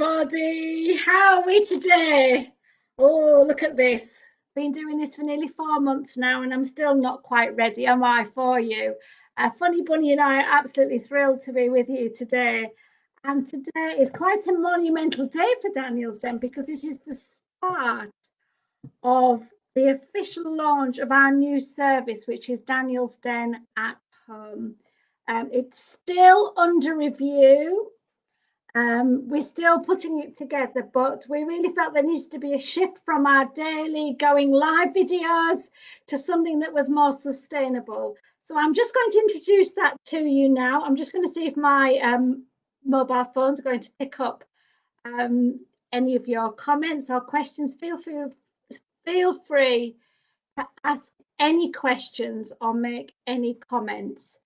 everybody. How are we today? Oh, look at this. Been doing this for nearly 4 months now, and I'm still not quite ready, am I, for you? Funny Bunny and I are absolutely thrilled to be with you today. And today is quite a monumental day for Daniel's Den because it is the start of the official launch of our new service, which is Daniel's Den at Home. It's still under review. We're still putting it together, but we really felt there needs to be a shift from our daily going live videos to something that was more sustainable. So I'm just going to introduce that to you now. I'm just going to see if my mobile phones are going to pick up any of your comments or questions. Feel free to ask any questions or make any comments.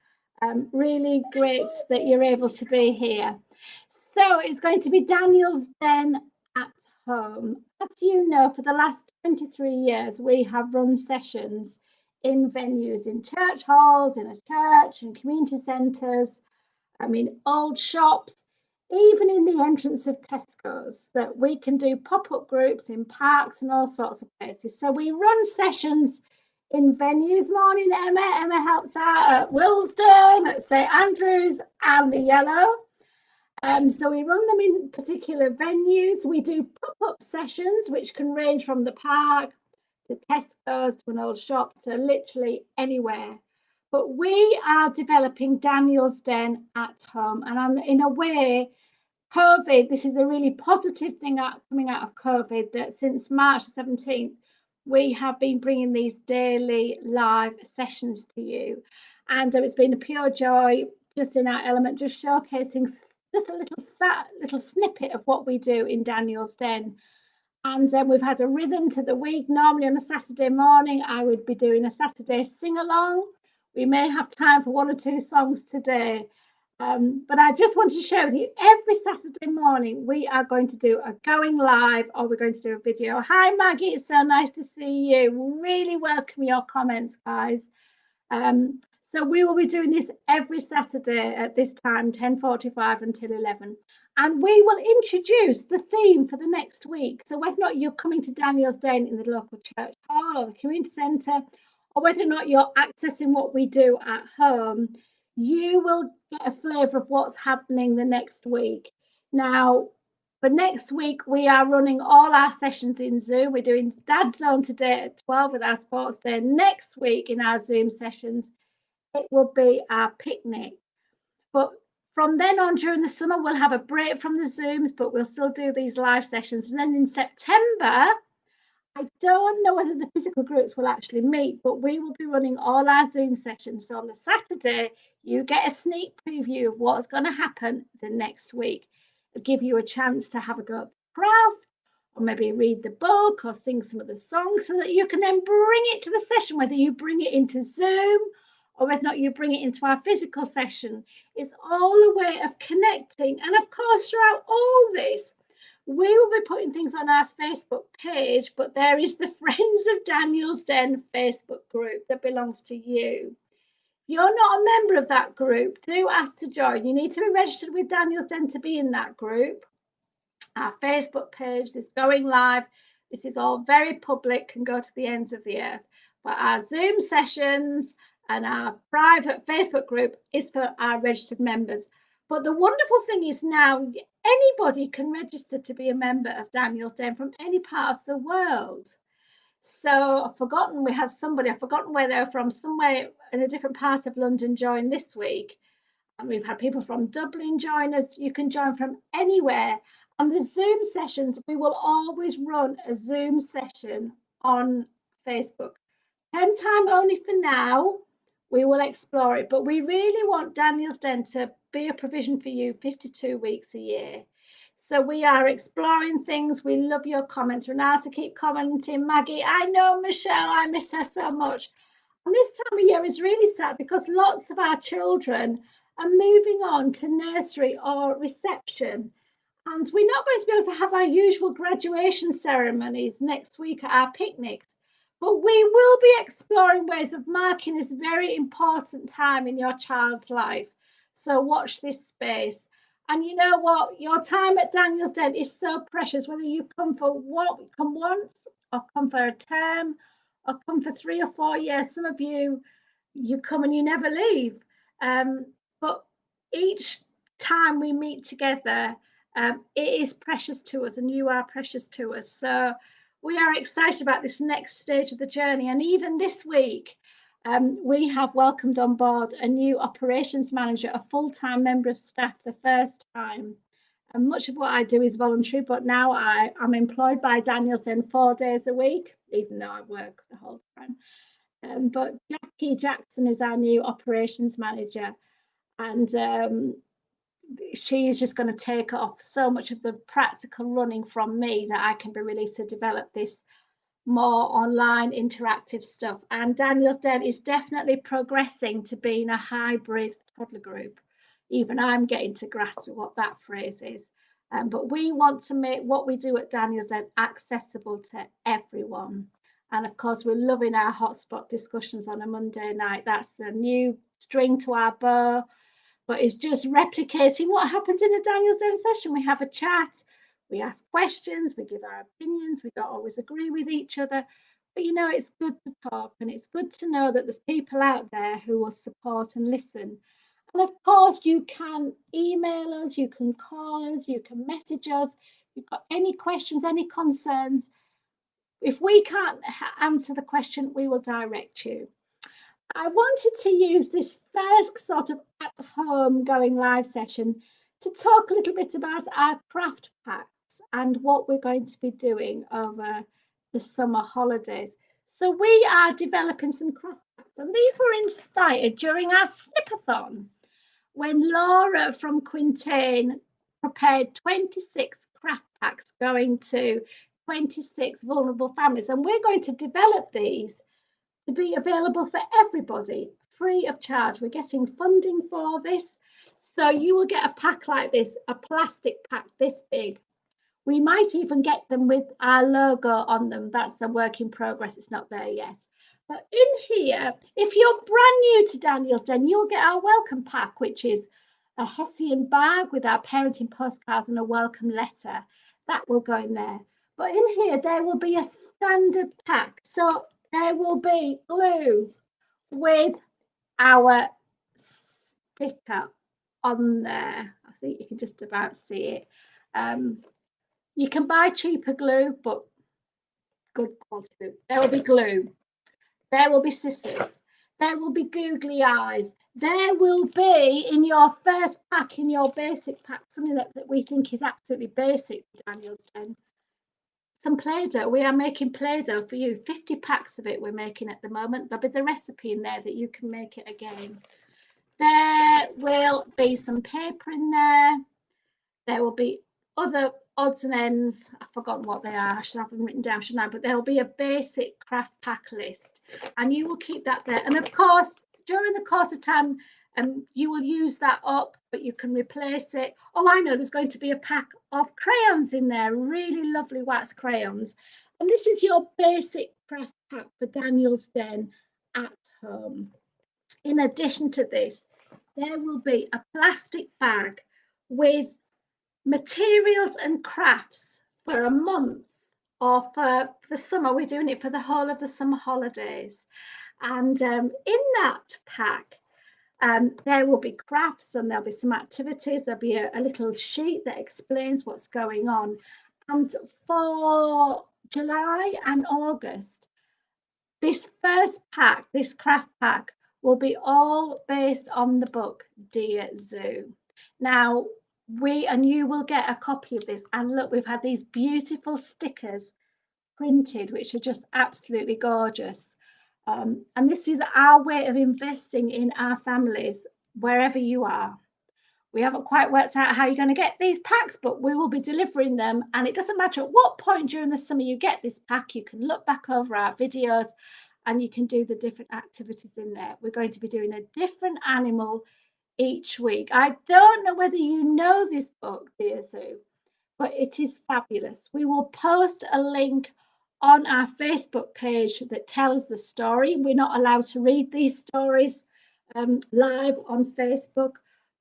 Really great that you're able to be here. So it's going to be Daniel's Den at Home. As you know, for the last 23 years, we have run sessions in venues, in church halls, in a church, in community centres, old shops, even in the entrance of Tesco's, that we can do pop-up groups in parks and all sorts of places. So we run sessions in venues. Morning, Emma. Emma helps out at Willesden, at St Andrews and the Yellow. So we run them in particular venues. We do pop-up sessions, which can range from the park to Tesco's to an old shop to literally anywhere. But we are developing Daniel's Den at Home. And in a way, COVID, this is a really positive thing coming out of COVID, that since March 17th, we have been bringing these daily live sessions to you. And it's been a pure joy, just in our element, just showcasing just a little snippet of what we do in Daniel's Den. And we've had a rhythm to the week. Normally on a Saturday morning, I would be doing a Saturday sing-along. We may have time for one or two songs today. But I just wanted to share with you, every Saturday morning, we are going to do a going live or we're going to do a video. Hi, Maggie. It's so nice to see you. Really welcome your comments, guys. So we will be doing this every Saturday at this time, 10:45 until 11. And we will introduce the theme for the next week. So whether or not you're coming to Daniel's Den in the local church hall or the community centre, or whether or not you're accessing what we do at home, you will get a flavour of what's happening the next week. Now, for next week, we are running all our sessions in Zoom. We're doing Dad Zone today at 12 with our sports day. Next week in our Zoom sessions, it will be our picnic. But from then on, during the summer, we'll have a break from the Zooms, but we'll still do these live sessions. And then in September, I don't know whether the physical groups will actually meet, but we will be running all our Zoom sessions. So on a Saturday, you get a sneak preview of what's going to happen the next week. It'll give you a chance to have a go at the craft, or maybe read the book or sing some of the songs, so that you can then bring it to the session, whether you bring it into Zoom or whether or not you bring it into our physical session. It's all a way of connecting. And of course, throughout all this, we will be putting things on our Facebook page, but there is the Friends of Daniel's Den Facebook group that belongs to you. If you're not a member of that group, do ask to join. You need to be registered with Daniel's Den to be in that group. Our Facebook page is going live. This is all very public, can go to the ends of the earth. But our Zoom sessions and our private Facebook group is for our registered members. But the wonderful thing is now anybody can register to be a member of Daniel's Den from any part of the world. So I've forgotten where they're from, somewhere in a different part of London join this week. And we've had people from Dublin join us. You can join from anywhere. On the Zoom sessions, we will always run a Zoom session on Facebook. 10 time only for now. We will explore it, but we really want Daniel's Den to be a provision for you 52 weeks a year. So we are exploring things. We love your comments. Renata, keep commenting. Maggie, I know Michelle, I miss her so much. And this time of year is really sad because lots of our children are moving on to nursery or reception. And we're not going to be able to have our usual graduation ceremonies next week at our picnics. But we will be exploring ways of marking this very important time in your child's life. So watch this space. And you know what? Your time at Daniel's Den is so precious, whether you come once or come for a term or come for 3 or 4 years. Some of you come and you never leave. But each time we meet together, it is precious to us, and you are precious to us. So we are excited about this next stage of the journey. And even this week, we have welcomed on board a new operations manager, a full-time member of staff the first time. And much of what I do is voluntary, but now I'm employed by Daniel's Den 4 days a week, even though I work the whole time. But Jackie Jackson is our new operations manager, and she is just going to take off so much of the practical running from me that I can be released to develop this more online interactive stuff. And Daniel's Den is definitely progressing to being a hybrid toddler group. Even I'm getting to grasp what that phrase is. But we want to make what we do at Daniel's Den accessible to everyone. And of course, we're loving our hotspot discussions on a Monday night. That's the new string to our bow, but it's just replicating what happens in a Daniel's Den session. We have a chat, we ask questions, we give our opinions, we don't always agree with each other. But you know, it's good to talk, and it's good to know that there's people out there who will support and listen. And of course, you can email us, you can call us, you can message us. If you've got any questions, any concerns, if we can't answer the question, we will direct you. I wanted to use this first sort of at-home going live session to talk a little bit about our craft packs and what we're going to be doing over the summer holidays. So we are developing some craft packs, and these were inspired during our Snipathon when Laura from Quintain prepared 26 craft packs going to 26 vulnerable families, and we're going to develop these to be available for everybody free of charge. We're getting funding for this, so you will get a pack like this, a plastic pack this big. We might even get them with our logo on them. That's a work in progress, it's not there yet. But in here, if you're brand new to Daniel's Den, you'll get our welcome pack, which is a Hessian bag with our parenting postcards and a welcome letter. That will go in there. But in here, there will be a standard pack. So there will be glue with our sticker on there. I think you can just about see it. You can buy cheaper glue, but good quality glue. There will be glue. There will be scissors. There will be googly eyes. There will be, in your first pack, in your basic pack, something that we think is absolutely basic, Daniel's Den, some Play-Doh. We are making Play-Doh for you. 50 packs of it we're making at the moment. There'll be the recipe in there that you can make it again. There will be some paper in there. There will be other odds and ends. I've forgotten what they are. I should have them written down, shouldn't I? But there'll be a basic craft pack list, and you will keep that there. And of course, during the course of time, you will use that up, but you can replace it. Oh, I know, there's going to be a pack of crayons in there, really lovely wax crayons. And this is your basic craft pack for Daniel's Den at home. In addition to this, there will be a plastic bag with materials and crafts for a month, or for the summer. We're doing it for the whole of the summer holidays. And in that pack, there will be crafts, and there'll be some activities. There'll be a little sheet that explains what's going on. And for July and August, this first pack, this craft pack, will be all based on the book Dear Zoo. Now, you will get a copy of this. And look, we've had these beautiful stickers printed, which are just absolutely gorgeous. And this is our way of investing in our families wherever you are. We haven't quite worked out how you're going to get these packs, but we will be delivering them. And it doesn't matter at what point during the summer you get this pack, you can look back over our videos and you can do the different activities in there. We're going to be doing a different animal each week. I don't know whether you know this book, Dear Zoo, but it is fabulous. We will post a link on our Facebook page that tells the story. We're not allowed to read these stories live on Facebook,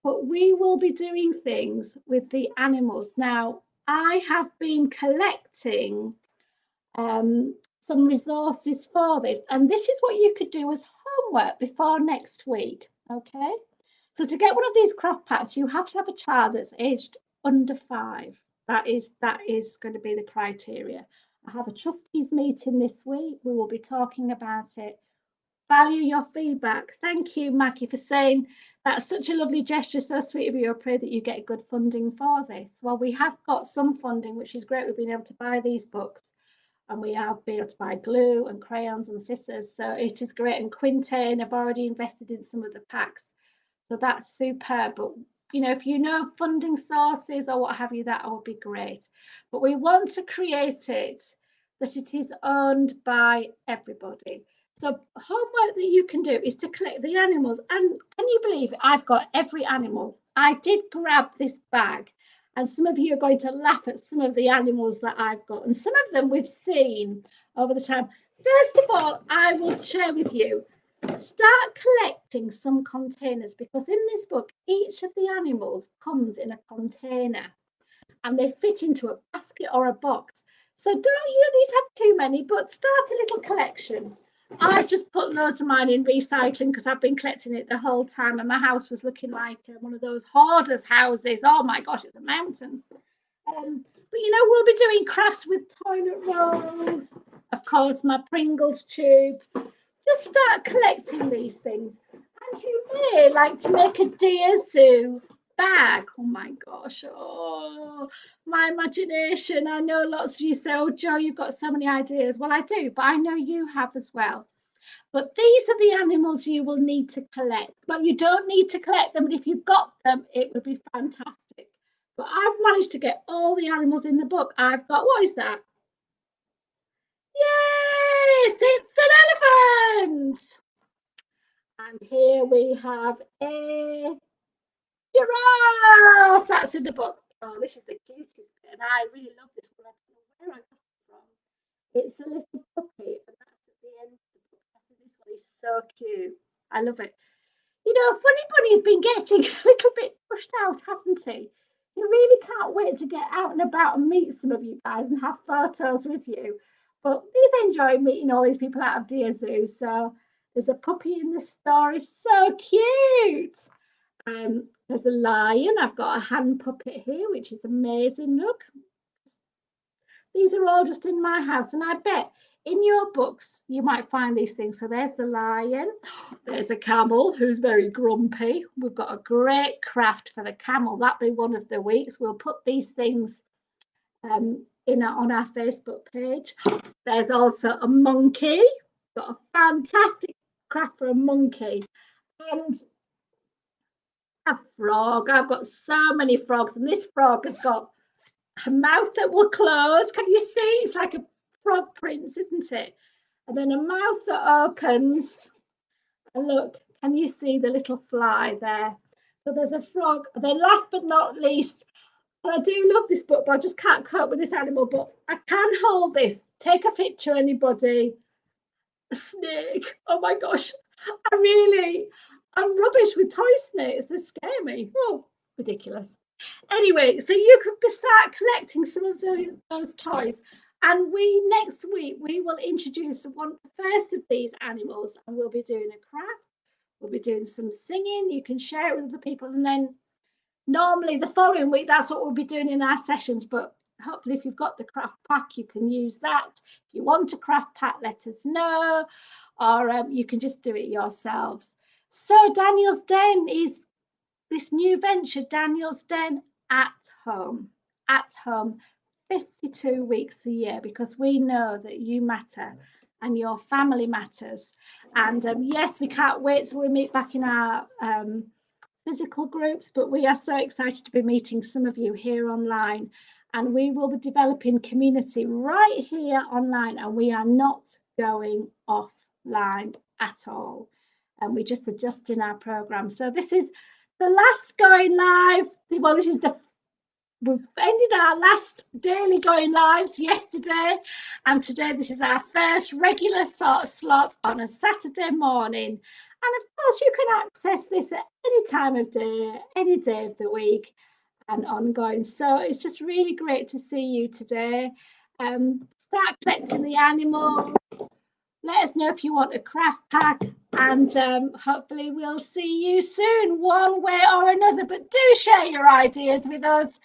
but we will be doing things with the animals. Now, I have been collecting some resources for this, and this is what you could do as homework before next week. Okay, so to get one of these craft packs, you have to have a child that's aged under 5. That is going to be the criteria. I have a trustees meeting this week. We will be talking about it. Value your feedback. Thank you, Maggie, for saying that's such a lovely gesture. So sweet of you. I pray that you get good funding for this. Well, we have got some funding, which is great. We've been able to buy these books, and we have been able to buy glue and crayons and scissors. So it is great. And Quintain have already invested in some of the packs. So that's superb. But if you know funding sources or what have you, that would be great. But we want to create it that it is owned by everybody. So homework that you can do is to collect the animals. And can you believe it? I've got every animal. I did grab this bag, and some of you are going to laugh at some of the animals that I've got. And some of them we've seen over the time. First of all, I will share with you, start collecting some containers, because in this book, each of the animals comes in a container and they fit into a basket or a box. So you don't need to have too many, but start a little collection. I've just put loads of mine in recycling because I've been collecting it the whole time, and my house was looking like one of those hoarders' houses. Oh my gosh, it's a mountain. But we'll be doing crafts with toilet rolls, of course, my Pringles tube. Just start collecting these things. And you may like to make a deer zoo bag. Oh my gosh. Oh, my imagination. I know lots of you say, oh, Jo, you've got so many ideas. Well, I do, but I know you have as well. But these are the animals you will need to collect. Well, you don't need to collect them, but if you've got them, it would be fantastic. But I've managed to get all the animals in the book. I've got, what is that? Yes, it's an elephant. And here we have a giraffe. That's in the book. Oh, this is the cutest bit, and I really love this one. I don't know where I got it from. It's a little puppy, and that's at the end of the book. This one is so cute. I love it. Funny Bunny's been getting a little bit pushed out, hasn't he? He really can't wait to get out and about and meet some of you guys and have photos with you. But he's enjoying meeting all these people out of Deer Zoo. So there's a puppy in the store. It's so cute. There's a lion. I've got a hand puppet here, which is amazing. Look. These are all just in my house, and I bet in your books you might find these things. So there's the lion, there's a camel who's very grumpy. We've got a great craft for the camel. That'll be one of the weeks. We'll put these things on our Facebook page. There's also a monkey. Got a fantastic craft for a monkey, and a frog. I've got so many frogs, and this frog has got a mouth that will close. Can you see? It's like a frog prince, isn't it? And then a mouth that opens. And look, can you see the little fly there? So there's a frog. And then last but not least, and I do love this book, but I just can't cope with this animal. But I can hold this. Take a picture, anybody. A snake. Oh my gosh. I'm rubbish with toy snakes. They scare me. Oh, ridiculous. Anyway, so you could start collecting some of those toys, and next week we will introduce the first of these animals, and we'll be doing a craft. We'll be doing some singing. You can share it with other people, and then normally the following week that's what we'll be doing in our sessions. But hopefully, if you've got the craft pack, you can use that. If you want a craft pack, let us know, or you can just do it yourselves. So Daniel's Den is this new venture, Daniel's Den at home, 52 weeks a year, because we know that you matter and your family matters. And yes, we can't wait till we meet back in our physical groups, but we are so excited to be meeting some of you here online. And we will be developing community right here online, and we are not going offline at all. And we're just adjusting our program. So this is the last going live. Well, we've ended our last daily going lives yesterday, and today this is our first regular slot on a Saturday morning. And of course, you can access this at any time of day, any day of the week, and ongoing. So it's just really great to see you today. Start collecting the animals. Let us know if you want a craft pack, and hopefully we'll see you soon, one way or another. But do share your ideas with us,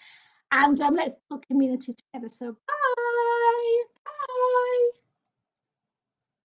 and let's build community together. So bye.